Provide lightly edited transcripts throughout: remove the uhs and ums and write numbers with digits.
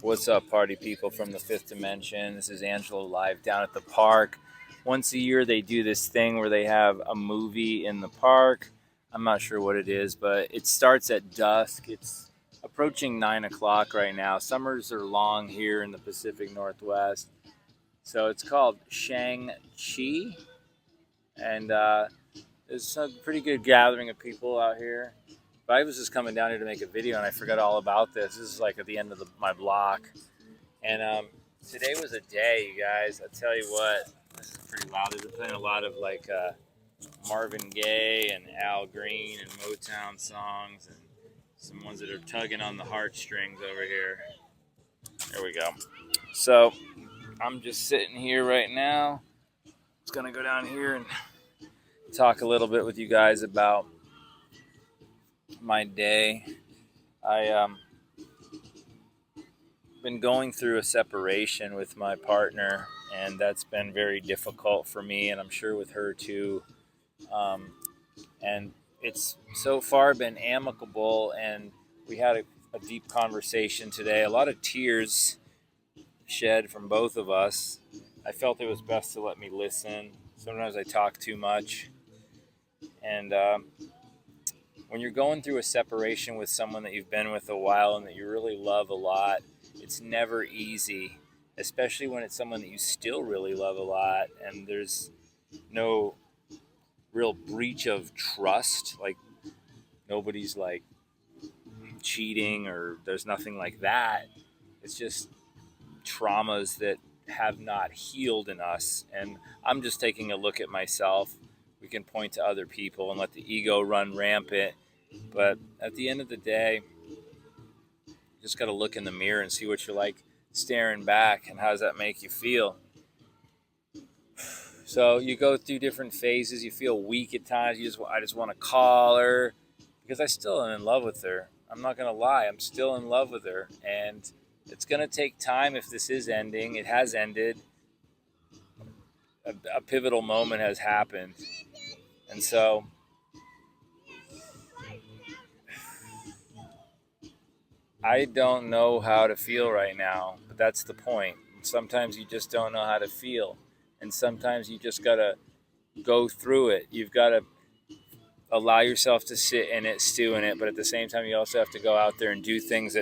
What's up, party people from the fifth dimension? This is Angelo live down at the park. Once a year, they do this thing where they have a movie in the park. I'm not sure what it is, but it starts at dusk. It's approaching 9 o'clock right now. Summers are long here in the Pacific Northwest. So it's called Shang-Chi, and there's a pretty good gathering of people out here. But I was just coming down here to make a video, and I forgot all about this. This is like at the end of my block. And today was a day, you guys. I tell you what, this is pretty loud. They've been playing a lot of Marvin Gaye and Al Green and Motown songs, and some ones that are tugging on the heartstrings over here. There we go. So I'm just sitting here right now. I was gonna go down here and talk a little bit with you guys about my day. I been going through a separation with my partner, and that's been very difficult for me, and I'm sure with her too. And it's so far been amicable, and we had a deep conversation today. A lot of tears shed from both of us. I felt it was best to let me listen. Sometimes I talk too much, and when you're going through a separation with someone that you've been with a while and that you really love a lot, it's never easy, especially when it's someone that you still really love a lot and there's no real breach of trust. Like, nobody's like cheating or there's nothing like that. It's just traumas that have not healed in us. And I'm just taking a look at myself. We can point to other people and let the ego run rampant. But at the end of the day, you just got to look in the mirror and see what you're like staring back, and how does that make you feel. So you go through different phases. You feel weak at times. I just want to call her because I still am in love with her. I'm not going to lie. I'm still in love with her. And it's going to take time if this is ending. It has ended. A pivotal moment has happened. And so I don't know how to feel right now, but that's the point. Sometimes you just don't know how to feel. And sometimes you just got to go through it. You've got to allow yourself to sit in it, stew in it, but at the same time, you also have to go out there and do things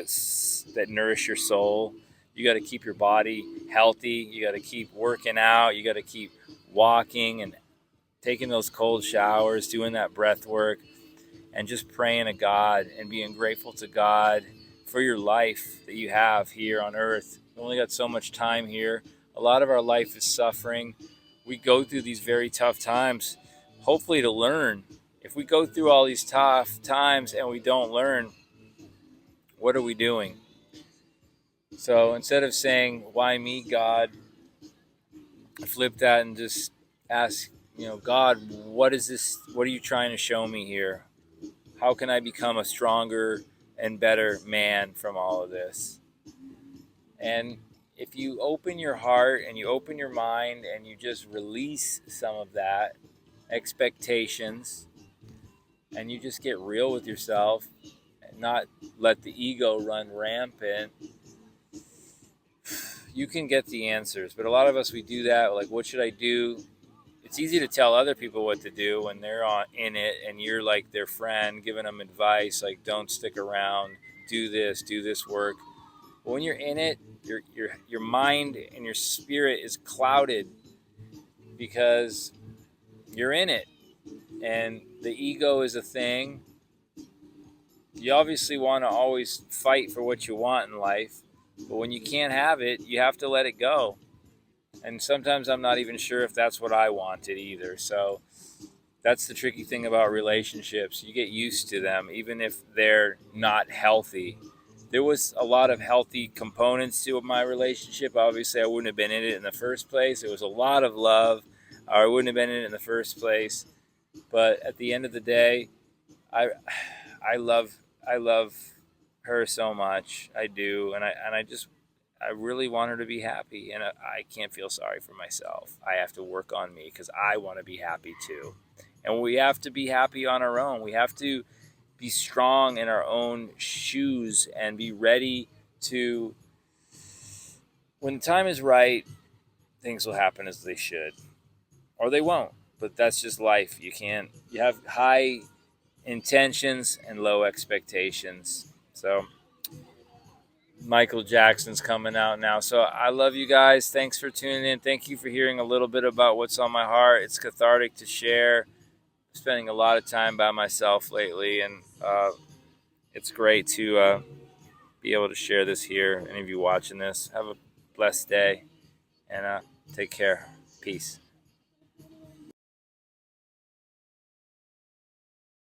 that nourish your soul. You got to keep your body healthy. You got to keep working out. You got to keep walking and taking those cold showers, doing that breath work, and just praying to God and being grateful to God for your life that you have here on earth. You only got so much time here. A lot of our life is suffering. We go through these very tough times, hopefully to learn. If we go through all these tough times and we don't learn, what are we doing? So instead of saying, why me, God, flip that and just ask, God, what is this? What are you trying to show me here? How can I become a stronger and better man from all of this? And if you open your heart and you open your mind and you just release some of that expectations, and you just get real with yourself and not let the ego run rampant, you can get the answers. But a lot of us, we do that. Like, what should I do? It's easy to tell other people what to do when they're in it, and you're like their friend, giving them advice, like, don't stick around, do this work. But when you're in it, your mind and your spirit is clouded because you're in it, and the ego is a thing. You obviously want to always fight for what you want in life, but when you can't have it, you have to let it go. And sometimes I'm not even sure if that's what I wanted either. So that's the tricky thing about relationships. You get used to them, even if they're not healthy. There was a lot of healthy components to my relationship. Obviously, I wouldn't have been in it in the first place. It was a lot of love, or I wouldn't have been in it in the first place. But at the end of the day, I I love her so much. I do, and I really want her to be happy, and I can't feel sorry for myself. I have to work on me because I want to be happy too. And we have to be happy on our own. We have to be strong in our own shoes and be ready to when the time is right, things will happen as they should, or they won't. But that's just life. You have high intentions and low expectations. So Michael Jackson's coming out now. So I love you guys. Thanks for tuning in. Thank you for hearing a little bit about what's on my heart. It's cathartic to share. I'm spending a lot of time by myself lately, and it's great to be able to share this here. Any of you watching this, have a blessed day, and take care. Peace.